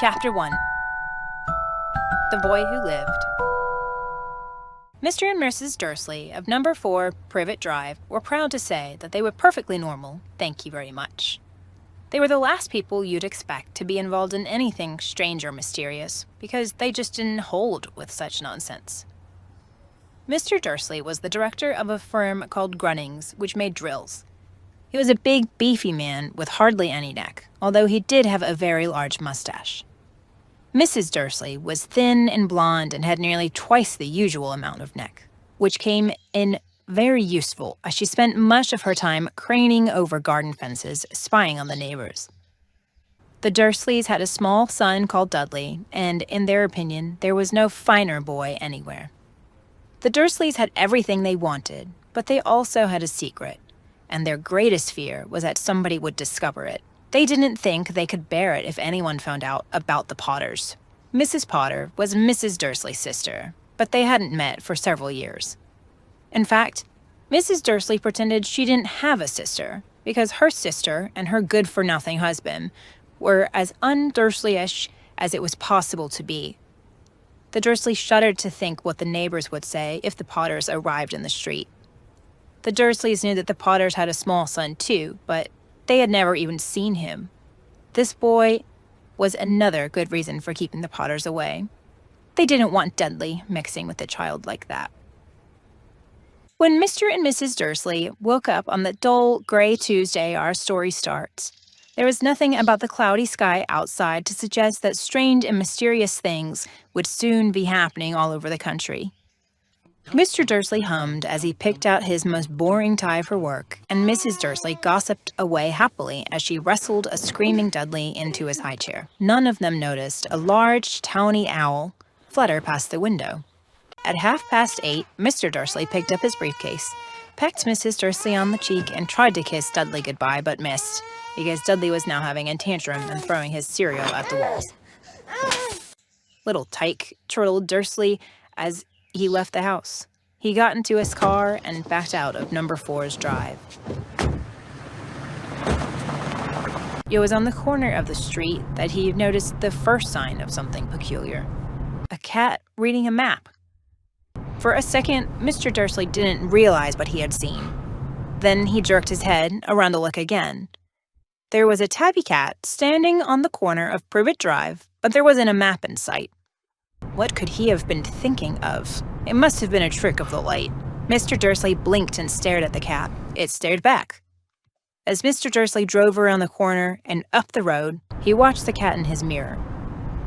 Chapter 1. The Boy Who Lived. Mr. and Mrs. Dursley of number 4 Privet Drive were proud to say that they were perfectly normal, thank you very much. They were the last people you'd expect to be involved in anything strange or mysterious, because they just didn't hold with such nonsense. Mr. Dursley was the director of a firm called Grunnings, which made drills. He was a big, beefy man with hardly any neck, although he did have a very large mustache. Mrs. Dursley was thin and blonde and had nearly twice the usual amount of neck, which came in very useful as she spent much of her time craning over garden fences, spying on the neighbors. The Dursleys had a small son called Dudley, and in their opinion, there was no finer boy anywhere. The Dursleys had everything they wanted, but they also had a secret, and their greatest fear was that somebody would discover it. They didn't think they could bear it if anyone found out about the Potters. Mrs. Potter was Mrs. Dursley's sister, but they hadn't met for several years. In fact, Mrs. Dursley pretended she didn't have a sister, because her sister and her good-for-nothing husband were as un-Dursleyish as it was possible to be. The Dursleys shuddered to think what the neighbors would say if the Potters arrived in the street. The Dursleys knew that the Potters had a small son too, but they had never even seen him. This boy was another good reason for keeping the Potters away. They didn't want Dudley mixing with a child like that. When Mr. and Mrs. Dursley woke up on the dull, gray Tuesday our story starts, there was nothing about the cloudy sky outside to suggest that strange and mysterious things would soon be happening all over the country. Mr. Dursley hummed as he picked out his most boring tie for work, and Mrs. Dursley gossiped away happily as she wrestled a screaming Dudley into his high chair. None of them noticed a large, tawny owl flutter past the window. At 8:30, Mr. Dursley picked up his briefcase, pecked Mrs. Dursley on the cheek, and tried to kiss Dudley goodbye, but missed, because Dudley was now having a tantrum and throwing his cereal at the walls. Little tyke, chortled Dursley as he left the house. He got into his car and backed out of number 4's drive. It was on the corner of the street that he noticed the first sign of something peculiar. A cat reading a map. For a second, Mr. Dursley didn't realize what he had seen. Then he jerked his head around to look again. There was a tabby cat standing on the corner of Privet Drive, but there wasn't a map in sight. What could he have been thinking of? It must have been a trick of the light. Mr. Dursley blinked and stared at the cat. It stared back. As Mr. Dursley drove around the corner and up the road, he watched the cat in his mirror.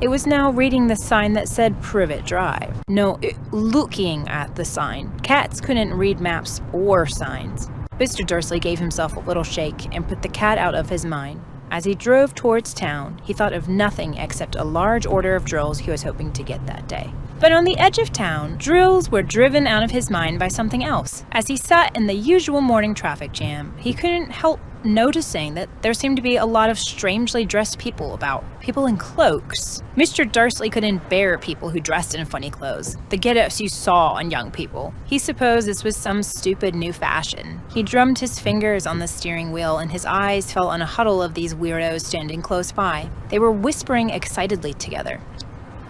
It was now reading the sign that said Privet Drive. No, looking at the sign. Cats couldn't read maps or signs. Mr. Dursley gave himself a little shake and put the cat out of his mind. As he drove towards town, he thought of nothing except a large order of drills he was hoping to get that day. But on the edge of town, drills were driven out of his mind by something else. As he sat in the usual morning traffic jam, he couldn't help noticing that there seemed to be a lot of strangely dressed people about. People in cloaks. Mr. Dursley couldn't bear people who dressed in funny clothes. The get-ups you saw on young people. He supposed this was some stupid new fashion. He drummed his fingers on the steering wheel and his eyes fell on a huddle of these weirdos standing close by. They were whispering excitedly together.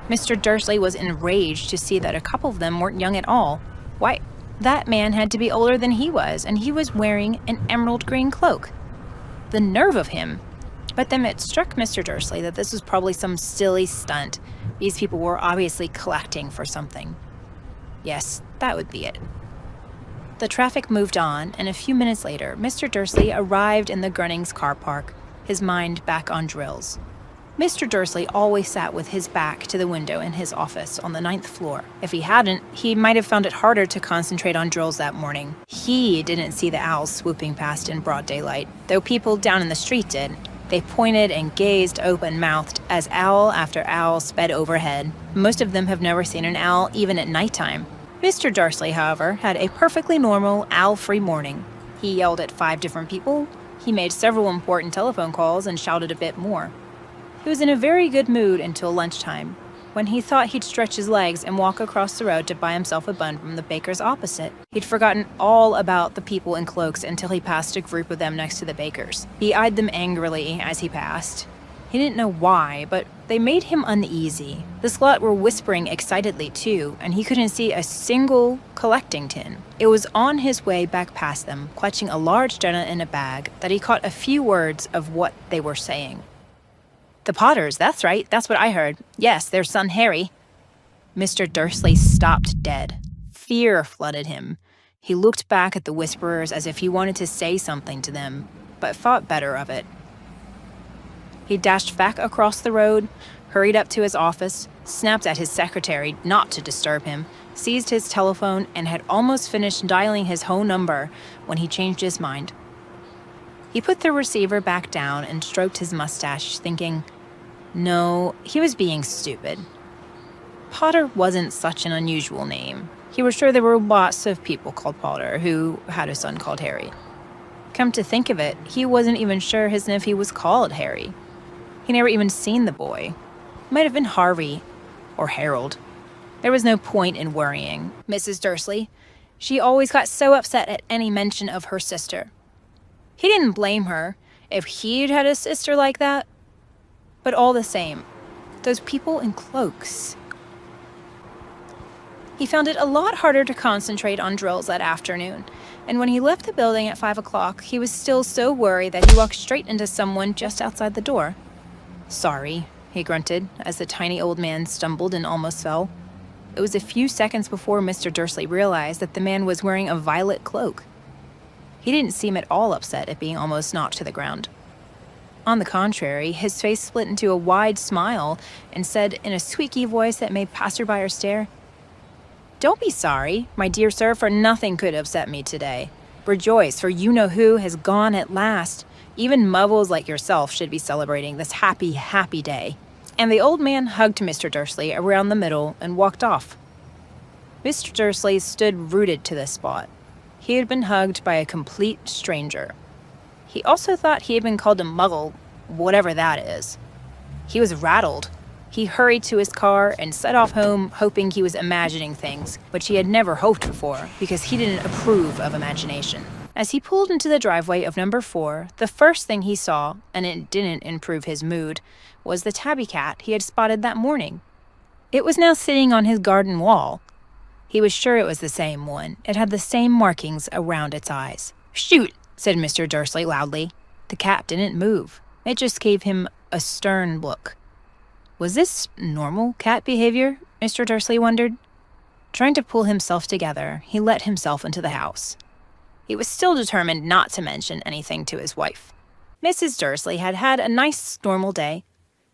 Mr. Dursley was enraged to see that a couple of them weren't young at all. Why, that man had to be older than he was, and he was wearing an emerald green cloak. The nerve of him! But then it struck Mr. Dursley that this was probably some silly stunt. These people were obviously collecting for something. Yes, that would be it. The traffic moved on, and a few minutes later, Mr. Dursley arrived in the Grunnings car park, his mind back on drills. Mr. Dursley always sat with his back to the window in his office on the 9th floor. If he hadn't, he might have found it harder to concentrate on drills that morning. He didn't see the owls swooping past in broad daylight, though people down in the street did. They pointed and gazed open-mouthed as owl after owl sped overhead. Most of them have never seen an owl even at nighttime. Mr. Dursley, however, had a perfectly normal, owl-free morning. He yelled at 5 different people, he made several important telephone calls, and shouted a bit more. He was in a very good mood until lunchtime, when he thought he'd stretch his legs and walk across the road to buy himself a bun from the baker's opposite. He'd forgotten all about the people in cloaks until he passed a group of them next to the baker's. He eyed them angrily as he passed. He didn't know why, but they made him uneasy. The lot were whispering excitedly too, and he couldn't see a single collecting tin. It was on his way back past them, clutching a large donut in a bag, that he caught a few words of what they were saying. "The Potters, that's right, that's what I heard. Yes, their son Harry." Mr. Dursley stopped dead. Fear flooded him. He looked back at the whisperers as if he wanted to say something to them, but thought better of it. He dashed back across the road, hurried up to his office, snapped at his secretary not to disturb him, seized his telephone, and had almost finished dialing his home number when he changed his mind. He put the receiver back down and stroked his mustache, thinking, no, he was being stupid. Potter wasn't such an unusual name. He was sure there were lots of people called Potter who had a son called Harry. Come to think of it, he wasn't even sure his nephew was called Harry. He never even seen the boy. Might have been Harvey or Harold. There was no point in worrying Mrs. Dursley. She always got so upset at any mention of her sister. He didn't blame her if he'd had a sister like that. But all the same, those people in cloaks. He found it a lot harder to concentrate on drills that afternoon, and when he left the building at 5 o'clock, he was still so worried that he walked straight into someone just outside the door. "Sorry," he grunted, as the tiny old man stumbled and almost fell. It was a few seconds before Mr. Dursley realized that the man was wearing a violet cloak. He didn't seem at all upset at being almost knocked to the ground. On the contrary, his face split into a wide smile and said in a squeaky voice that made passerby stare, "Don't be sorry, my dear sir, for nothing could upset me today. Rejoice, for you-know-who has gone at last. Even muggles like yourself should be celebrating this happy, happy day." And the old man hugged Mr. Dursley around the middle and walked off. Mr. Dursley stood rooted to the spot. He had been hugged by a complete stranger. He also thought he had been called a muggle, whatever that is. He was rattled. He hurried to his car and set off home, hoping he was imagining things, which he had never hoped before, because he didn't approve of imagination. As he pulled into the driveway of number 4, the first thing he saw, and it didn't improve his mood, was the tabby cat he had spotted that morning. It was now sitting on his garden wall. He was sure it was the same one. It had the same markings around its eyes. "Shoot!" said Mr. Dursley loudly. The cat didn't move. It just gave him a stern look. Was this normal cat behavior? Mr. Dursley wondered. Trying to pull himself together, he let himself into the house. He was still determined not to mention anything to his wife. Mrs. Dursley had had a nice, normal day.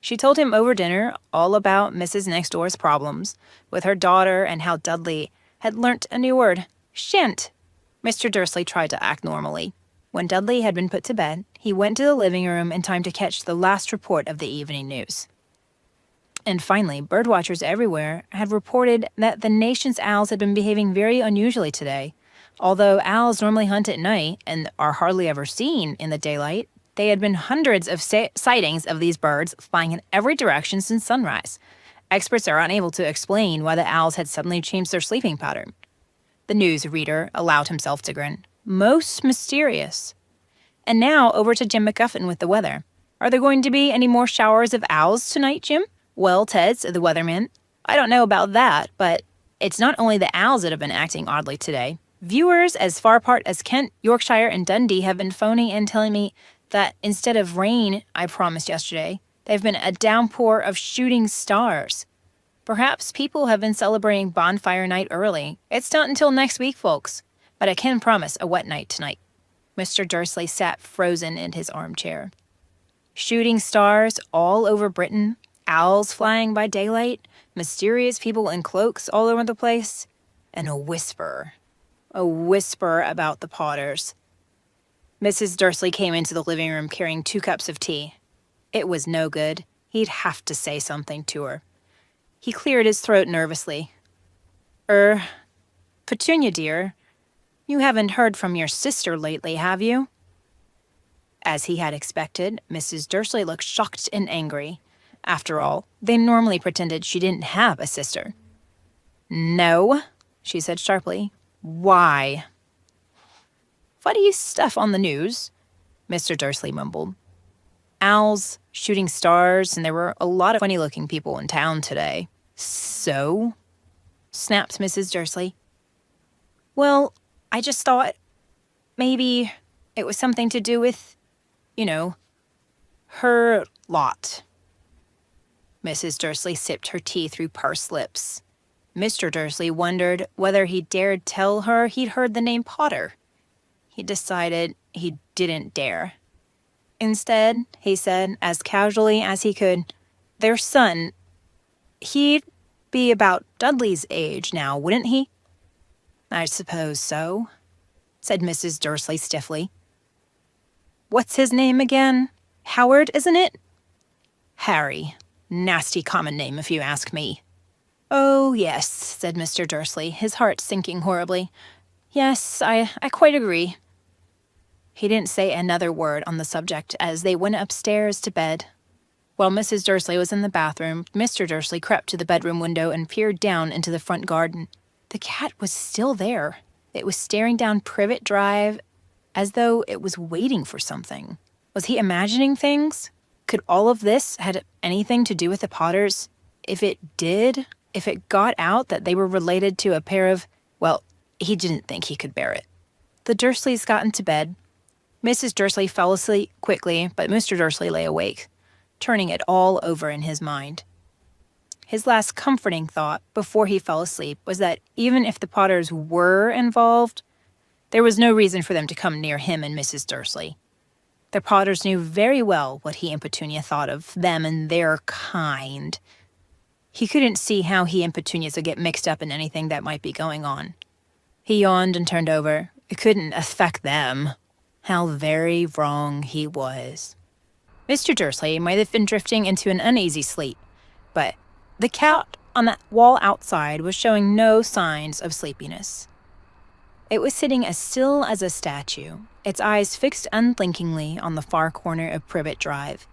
She told him over dinner all about Mrs. Next Door's problems with her daughter and how Dudley had learnt a new word, shan't. Mr. Dursley tried to act normally. When Dudley had been put to bed, he went to the living room in time to catch the last report of the evening news. And finally, birdwatchers everywhere had reported that the nation's owls had been behaving very unusually today. Although owls normally hunt at night and are hardly ever seen in the daylight, there had been hundreds of sightings of these birds flying in every direction since sunrise. Experts are unable to explain why the owls had suddenly changed their sleeping pattern. The news reader allowed himself to grin. Most mysterious. And now over to Jim McGuffin with the weather. Are there going to be any more showers of owls tonight, Jim? Well, Ted, said the weatherman, I don't know about that, but it's not only the owls that have been acting oddly today. Viewers as far apart as Kent, Yorkshire, and Dundee have been phoning and telling me that instead of rain I promised yesterday, they've been a downpour of shooting stars. Perhaps people have been celebrating bonfire night early. It's not until next week, folks, but I can promise a wet night tonight. Mr. Dursley sat frozen in his armchair. Shooting stars all over Britain, owls flying by daylight, mysterious people in cloaks all over the place, and a whisper about the Potters. Mrs. Dursley came into the living room carrying 2 cups of tea. It was no good. He'd have to say something to her. He cleared his throat nervously. Petunia, dear, you haven't heard from your sister lately, have you? As he had expected, Mrs. Dursley looked shocked and angry. After all, they normally pretended she didn't have a sister. No, she said sharply. Why? Funny stuff on the news, Mr. Dursley mumbled. owls, shooting stars, and there were a lot of funny-looking people in town today. So? Snapped Mrs. Dursley. Well, I just thought maybe it was something to do with, her lot. Mrs. Dursley sipped her tea through pursed lips. Mr. Dursley wondered whether he dared tell her he'd heard the name Potter. He decided he didn't dare. Instead, he said, as casually as he could, their son, he'd be about Dudley's age now, wouldn't he? I suppose so, said Mrs. Dursley stiffly. What's his name again? Howard, isn't it? Harry. Nasty common name, if you ask me. Oh, yes, said Mr. Dursley, his heart sinking horribly. Yes, I quite agree. He didn't say another word on the subject as they went upstairs to bed. While Mrs. Dursley was in the bathroom, Mr. Dursley crept to the bedroom window and peered down into the front garden. The cat was still there. It was staring down Privet Drive as though it was waiting for something. Was he imagining things? Could all of this had anything to do with the Potters? If it did, if it got out that they were related to a pair of, well, he didn't think he could bear it. The Dursleys got into bed. Mrs. Dursley fell asleep quickly, but Mr. Dursley lay awake, turning it all over in his mind. His last comforting thought before he fell asleep was that even if the Potters were involved, there was no reason for them to come near him and Mrs. Dursley. The Potters knew very well what he and Petunia thought of them and their kind. He couldn't see how he and Petunia would get mixed up in anything that might be going on. He yawned and turned over. It couldn't affect them. How very wrong he was. Mr. Dursley might have been drifting into an uneasy sleep, but the cat on that wall outside was showing no signs of sleepiness. It was sitting as still as a statue, its eyes fixed unblinkingly on the far corner of Privet Drive.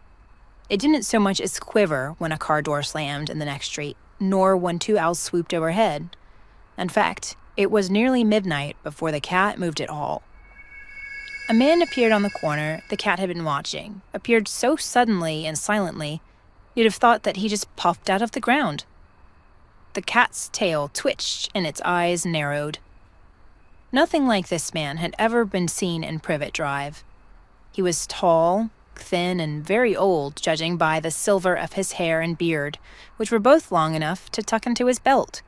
It didn't so much as quiver when a car door slammed in the next street, nor when two owls swooped overhead. In fact, it was nearly midnight before the cat moved at all. A man appeared on the corner the cat had been watching, appeared so suddenly and silently, you'd have thought that he just popped out of the ground. The cat's tail twitched and its eyes narrowed. Nothing like this man had ever been seen in Privet Drive. He was tall, thin, and very old, judging by the silver of his hair and beard, which were both long enough to tuck into his belt.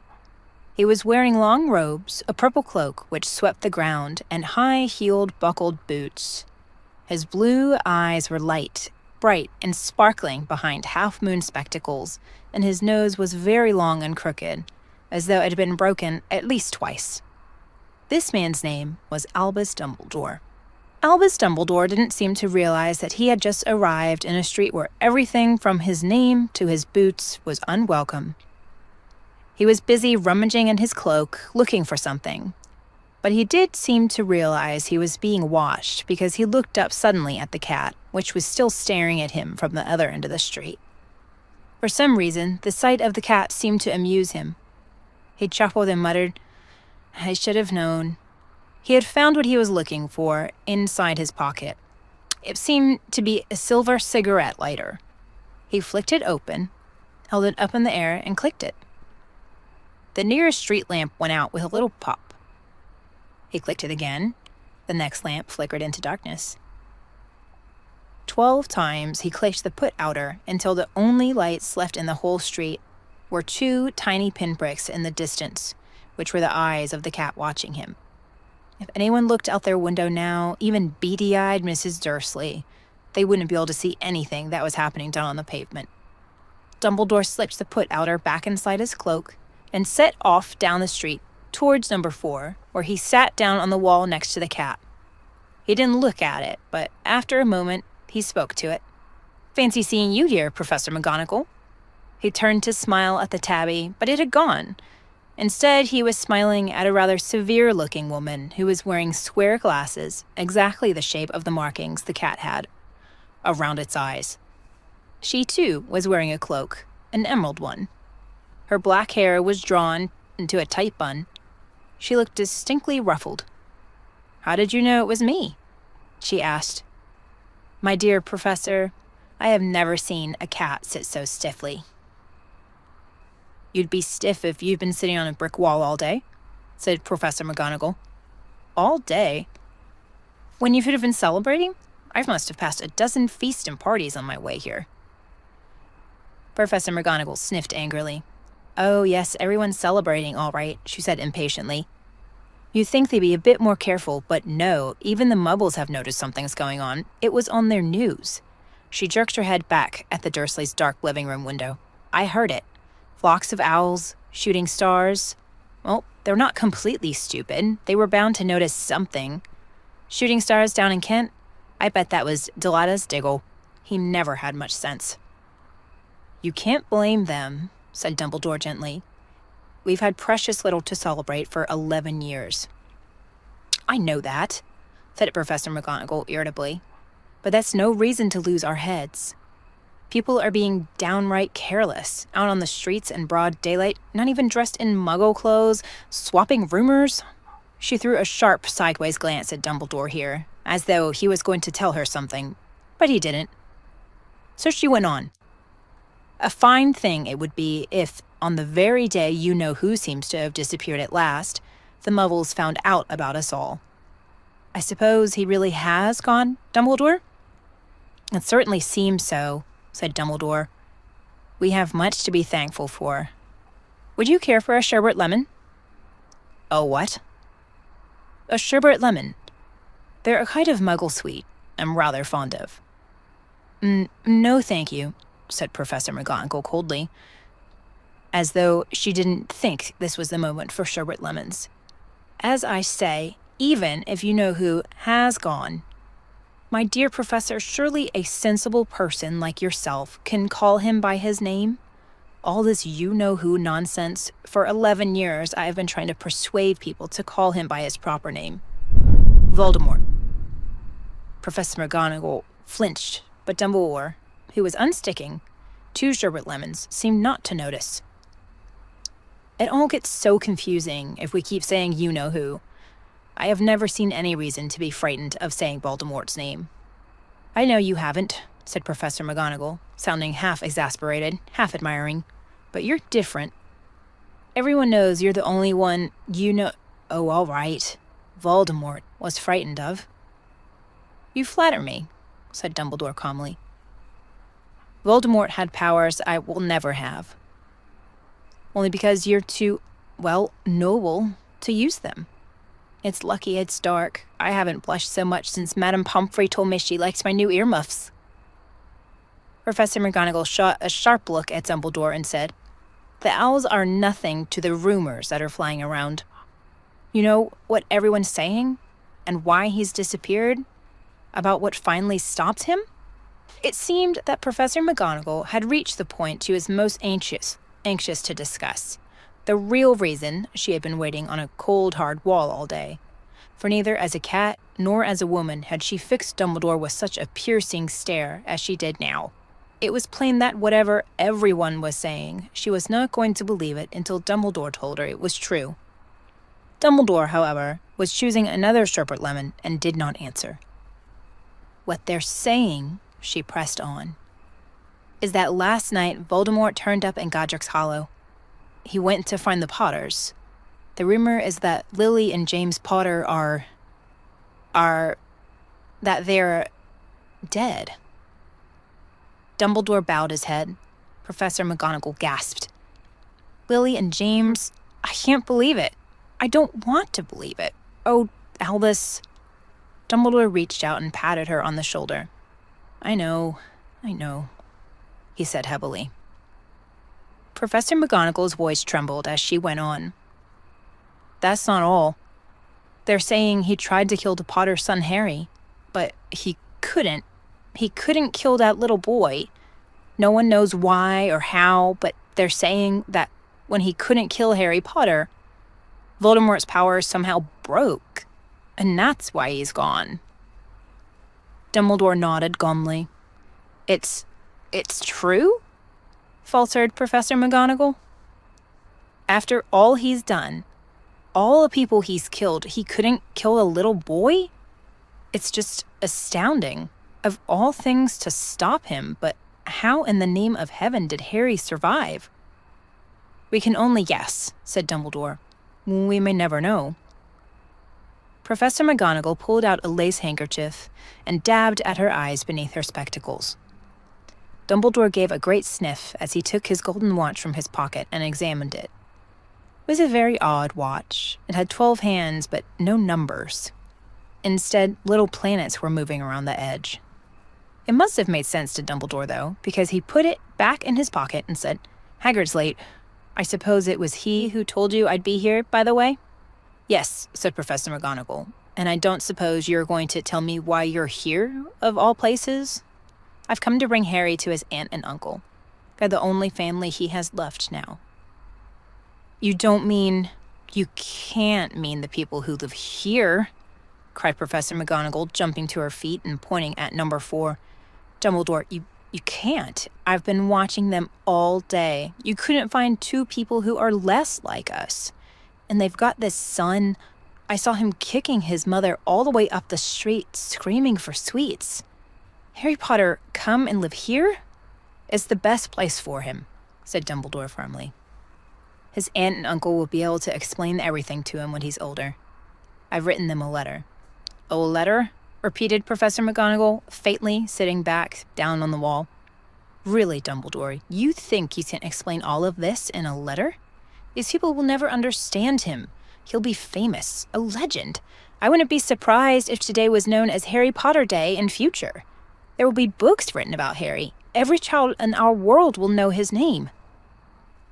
He was wearing long robes, a purple cloak which swept the ground, and high-heeled buckled boots. His blue eyes were light, bright, and sparkling behind half-moon spectacles, and his nose was very long and crooked, as though it had been broken at least twice. This man's name was Albus Dumbledore. Albus Dumbledore didn't seem to realize that he had just arrived in a street where everything from his name to his boots was unwelcome. He was busy rummaging in his cloak, looking for something. But he did seem to realize he was being watched because he looked up suddenly at the cat, which was still staring at him from the other end of the street. For some reason, the sight of the cat seemed to amuse him. He chuckled and muttered, "I should have known." He had found what he was looking for inside his pocket. It seemed to be a silver cigarette lighter. He flicked it open, held it up in the air, and clicked it. The nearest street lamp went out with a little pop. He clicked it again. The next lamp flickered into darkness. 12 times he clicked the put-outer until the only lights left in the whole street were 2 tiny pinpricks in the distance, which were the eyes of the cat watching him. If anyone looked out their window now, even beady-eyed Mrs. Dursley, they wouldn't be able to see anything that was happening down on the pavement. Dumbledore slipped the put-outer back inside his cloak and set off down the street towards number 4, where he sat down on the wall next to the cat. He didn't look at it, but after a moment, he spoke to it. "Fancy seeing you here, Professor McGonagall." He turned to smile at the tabby, but it had gone. Instead, he was smiling at a rather severe-looking woman who was wearing square glasses, exactly the shape of the markings the cat had around its eyes. She, too, was wearing a cloak, an emerald one. Her black hair was drawn into a tight bun. She looked distinctly ruffled. "How did you know it was me?" she asked. "My dear Professor, I have never seen a cat sit so stiffly. You'd be stiff if you'd been sitting on a brick wall all day, said Professor McGonagall. All day? When you should have been celebrating? I must have passed a dozen feasts and parties on my way here. Professor McGonagall sniffed angrily. Oh, yes, everyone's celebrating, all right, she said impatiently. You'd think they'd be a bit more careful, but no, even the Muggles have noticed something's going on. It was on their news. She jerked her head back at the Dursleys' dark living room window. I heard it. Flocks of owls, shooting stars. Well, they're not completely stupid. They were bound to notice something. Shooting stars down in Kent? I bet that was Delata's Diggle. He never had much sense. You can't blame them, said Dumbledore gently. We've had precious little to celebrate for 11 years. I know that, said Professor McGonagall irritably. But that's no reason to lose our heads. People are being downright careless, out on the streets in broad daylight, not even dressed in Muggle clothes, swapping rumors. She threw a sharp sideways glance at Dumbledore here, as though he was going to tell her something, but he didn't. So she went on. A fine thing it would be if, on the very day you-know-who seems to have disappeared at last, the Muggles found out about us all. I suppose he really has gone, Dumbledore? It certainly seems so, said Dumbledore. We have much to be thankful for. Would you care for a sherbet lemon? A what? A sherbet lemon. They're a kind of Muggle sweet I'm rather fond of. No, thank you, said Professor McGonagall coldly, as though she didn't think this was the moment for sherbet lemons. As I say, even if you know who has gone, my dear Professor, surely a sensible person like yourself can call him by his name? All this you-know-who nonsense, for 11 years I have been trying to persuade people to call him by his proper name. Voldemort. Professor McGonagall flinched, but Dumbledore, who was unsticking 2 sherbet lemons, seemed not to notice. It all gets so confusing if we keep saying you-know-who. I have never seen any reason to be frightened of saying Voldemort's name. I know you haven't, said Professor McGonagall, sounding half exasperated, half admiring. But you're different. Everyone knows you're the only one you know— Oh, all right. Voldemort was frightened of. You flatter me, said Dumbledore calmly. Voldemort had powers I will never have. Only because you're too, well, noble to use them. It's lucky it's dark. I haven't blushed so much since Madame Pomfrey told me she likes my new earmuffs. Professor McGonagall shot a sharp look at Dumbledore and said, The owls are nothing to the rumors that are flying around. You know what everyone's saying? And why he's disappeared? About what finally stopped him? It seemed that Professor McGonagall had reached the point she was most anxious to discuss. The real reason she had been waiting on a cold, hard wall all day. For neither as a cat nor as a woman had she fixed Dumbledore with such a piercing stare as she did now. It was plain that whatever everyone was saying, she was not going to believe it until Dumbledore told her it was true. Dumbledore, however, was choosing another sherbet lemon and did not answer. What they're saying, she pressed on, is that last night Voldemort turned up in Godric's Hollow. He went to find the Potters. The rumor is that Lily and James Potter that they're dead. Dumbledore bowed his head. Professor McGonagall gasped. Lily and James? I can't believe it. I don't want to believe it. Oh, Albus. Dumbledore reached out and patted her on the shoulder. I know, he said heavily. Professor McGonagall's voice trembled as she went on. That's not all. They're saying he tried to kill the Potter's son Harry, but he couldn't. He couldn't kill that little boy. No one knows why or how, but they're saying that when he couldn't kill Harry Potter, Voldemort's powers somehow broke, and that's why he's gone. Dumbledore nodded glumly. It's true? Faltered Professor McGonagall. After all he's done, all the people he's killed, he couldn't kill a little boy? It's just astounding. Of all things to stop him, but how in the name of heaven did Harry survive? We can only guess, said Dumbledore. We may never know. Professor McGonagall pulled out a lace handkerchief and dabbed at her eyes beneath her spectacles. Dumbledore gave a great sniff as he took his golden watch from his pocket and examined it. It was a very odd watch. It had 12 hands, but no numbers. Instead, little planets were moving around the edge. It must have made sense to Dumbledore, though, because he put it back in his pocket and said, "Hagrid's late. I suppose it was he who told you I'd be here, by the way?" "Yes," said Professor McGonagall, "and I don't suppose you're going to tell me why you're here, of all places?" "I've come to bring Harry to his aunt and uncle. They're the only family he has left now." You can't mean the people who live here," cried Professor McGonagall, jumping to her feet and pointing at number 4. "Dumbledore, you can't. I've been watching them all day. You couldn't find 2 people who are less like us. And they've got this son. I saw him kicking his mother all the way up the street, screaming for sweets. Harry Potter, come and live here? It's the best place for him," said Dumbledore firmly. "His aunt and uncle will be able to explain everything to him when he's older. I've written them a letter." "A letter?" repeated Professor McGonagall, faintly, sitting back down on the wall. "Really, Dumbledore, you think you can explain all of this in a letter? These people will never understand him. He'll be famous, a legend. I wouldn't be surprised if today was known as Harry Potter Day in future. There will be books written about Harry. Every child in our world will know his name."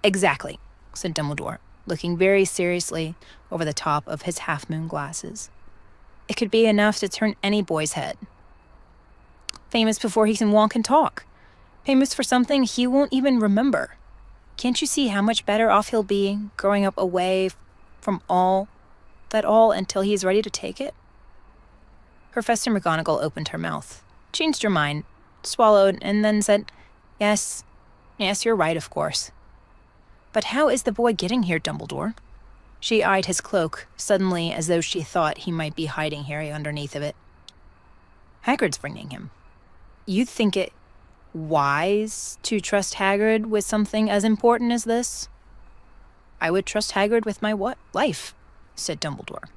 "Exactly," said Dumbledore, looking very seriously over the top of his half-moon glasses. "It could be enough to turn any boy's head. Famous before he can walk and talk. Famous for something he won't even remember. Can't you see how much better off he'll be growing up away from all until he's ready to take it?" Professor McGonagall opened her mouth, changed her mind, swallowed, and then said, Yes, you're right, of course. But how is the boy getting here, Dumbledore?" She eyed his cloak, suddenly as though she thought he might be hiding Harry underneath of it. "Hagrid's bringing him. You think it wise to trust Hagrid with something as important as this?" "I would trust Hagrid with my life," said Dumbledore.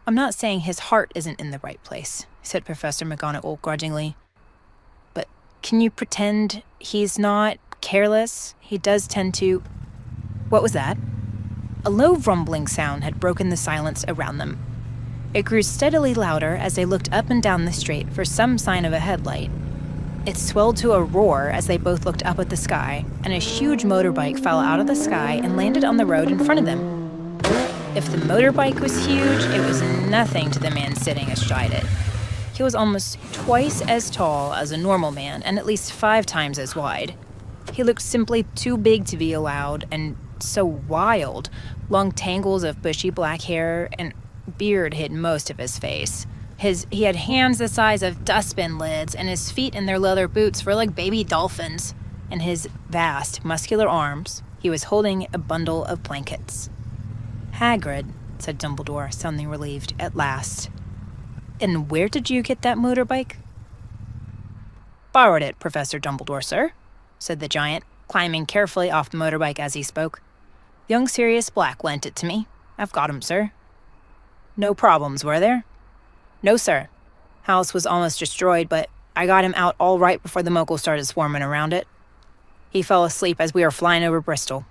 "I'm not saying his heart isn't in the right place," said Professor McGonagall grudgingly. "But can you pretend he's not careless? He does tend to—" What was that? A low rumbling sound had broken the silence around them. It grew steadily louder as they looked up and down the street for some sign of a headlight. It swelled to a roar as they both looked up at the sky, and a huge motorbike fell out of the sky and landed on the road in front of them. If the motorbike was huge, it was nothing to the man sitting astride it. He was almost twice as tall as a normal man and at least 5 times as wide. He looked simply too big to be allowed, and so wild. Long tangles of bushy black hair and beard hid most of his face. He had hands the size of dustbin lids, and his feet in their leather boots were like baby dolphins. In his vast, muscular arms, he was holding a bundle of blankets. "Hagrid," said Dumbledore, sounding relieved at last. "And where did you get that motorbike?" "Borrowed it, Professor Dumbledore, sir," said the giant, climbing carefully off the motorbike as he spoke. "Young Sirius Black lent it to me. I've got him, sir." "No problems, were there?" "No, sir. House was almost destroyed, but I got him out all right before the Muggles started swarming around it. He fell asleep as we were flying over Bristol."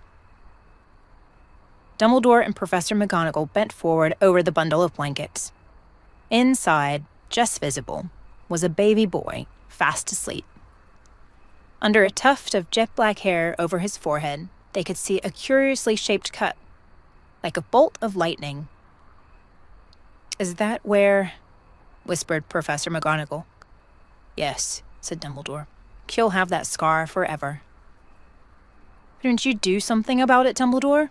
Dumbledore and Professor McGonagall bent forward over the bundle of blankets. Inside, just visible, was a baby boy, fast asleep. Under a tuft of jet black hair over his forehead, they could see a curiously shaped cut, like a bolt of lightning. "Is that where—" whispered Professor McGonagall. "Yes," said Dumbledore. "He'll have that scar forever." "Couldn't you do something about it, Dumbledore?"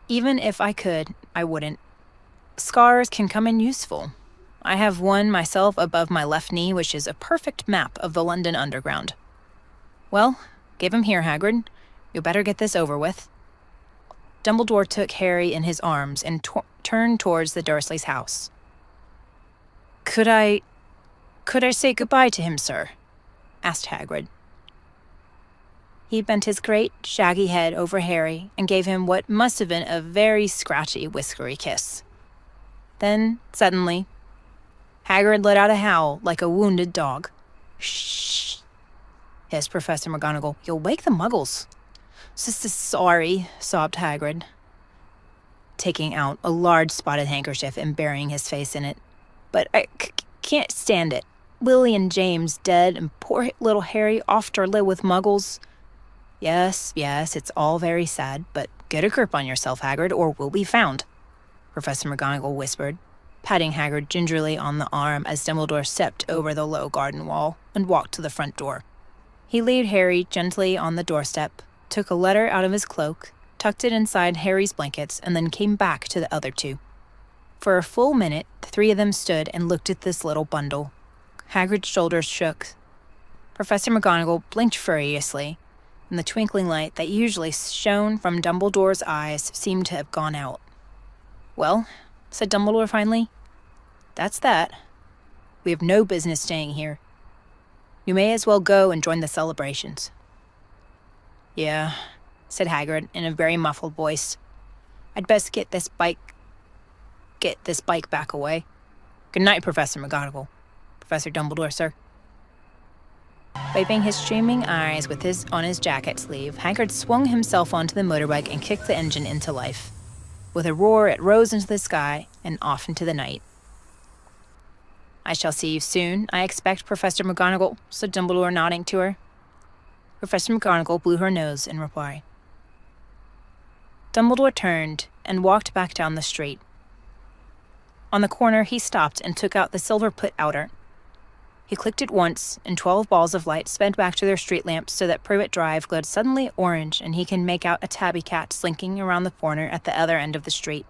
"Even if I could, I wouldn't. Scars can come in useful. I have one myself above my left knee, which is a perfect map of the London Underground." "Well, give him here, Hagrid. You'd better get this over with." Dumbledore took Harry in his arms and turned towards the Dursleys' house. Could I Could I say goodbye to him, sir?" asked Hagrid. He bent his great, shaggy head over Harry and gave him what must have been a very scratchy, whiskery kiss. Then, suddenly, Hagrid let out a howl like a wounded dog. "Shh," hissed Professor McGonagall. "You'll wake the Muggles." "Sorry," sobbed Hagrid, taking out a large spotted handkerchief and burying his face in it. "But I can't stand it. Lily and James dead, and poor little Harry off to live with Muggles." Yes, it's all very sad, but get a grip on yourself, Hagrid, or we'll be found," Professor McGonagall whispered, patting Hagrid gingerly on the arm as Dumbledore stepped over the low garden wall and walked to the front door. He laid Harry gently on the doorstep, took a letter out of his cloak, tucked it inside Harry's blankets, and then came back to the other two. For a full minute, the three of them stood and looked at this little bundle. Hagrid's shoulders shook. Professor McGonagall blinked furiously, and the twinkling light that usually shone from Dumbledore's eyes seemed to have gone out. "Well," said Dumbledore finally, "that's that. We have no business staying here. You may as well go and join the celebrations." "Yeah," said Hagrid in a very muffled voice. "I'd best get this bike back away. Good night, Professor McGonagall. Professor Dumbledore, sir." Wiping his streaming eyes on his jacket sleeve, Hagrid swung himself onto the motorbike and kicked the engine into life. With a roar, it rose into the sky and off into the night. "I shall see you soon, I expect, Professor McGonagall," said Dumbledore, nodding to her. Professor McGonagall blew her nose in reply. Dumbledore turned and walked back down the street. On the corner, he stopped and took out the silver put-outer. He clicked it once, and 12 balls of light sped back to their street lamps so that Privet Drive glowed suddenly orange, and he could make out a tabby cat slinking around the corner at the other end of the street.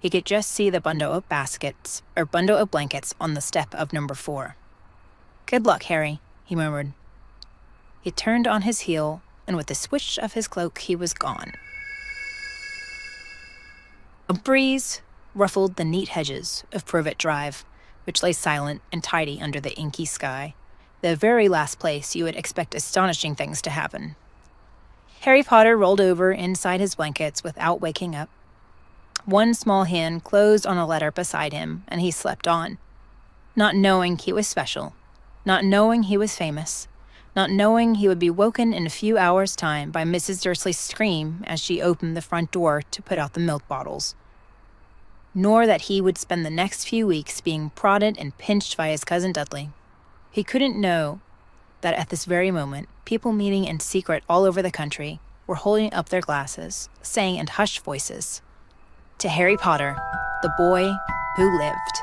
He could just see the bundle of blankets on the step of number 4. "Good luck, Harry," he murmured. He turned on his heel, and with the swish of his cloak, he was gone. A breeze ruffled the neat hedges of Privet Drive, which lay silent and tidy under the inky sky, the very last place you would expect astonishing things to happen. Harry Potter rolled over inside his blankets without waking up. One small hand closed on a letter beside him, and he slept on, not knowing he was special, not knowing he was famous, not knowing he would be woken in a few hours' time by Mrs. Dursley's scream as she opened the front door to put out the milk bottles, nor that he would spend the next few weeks being prodded and pinched by his cousin Dudley. He couldn't know that at this very moment, people meeting in secret all over the country were holding up their glasses, saying in hushed voices, "To Harry Potter, the boy who lived."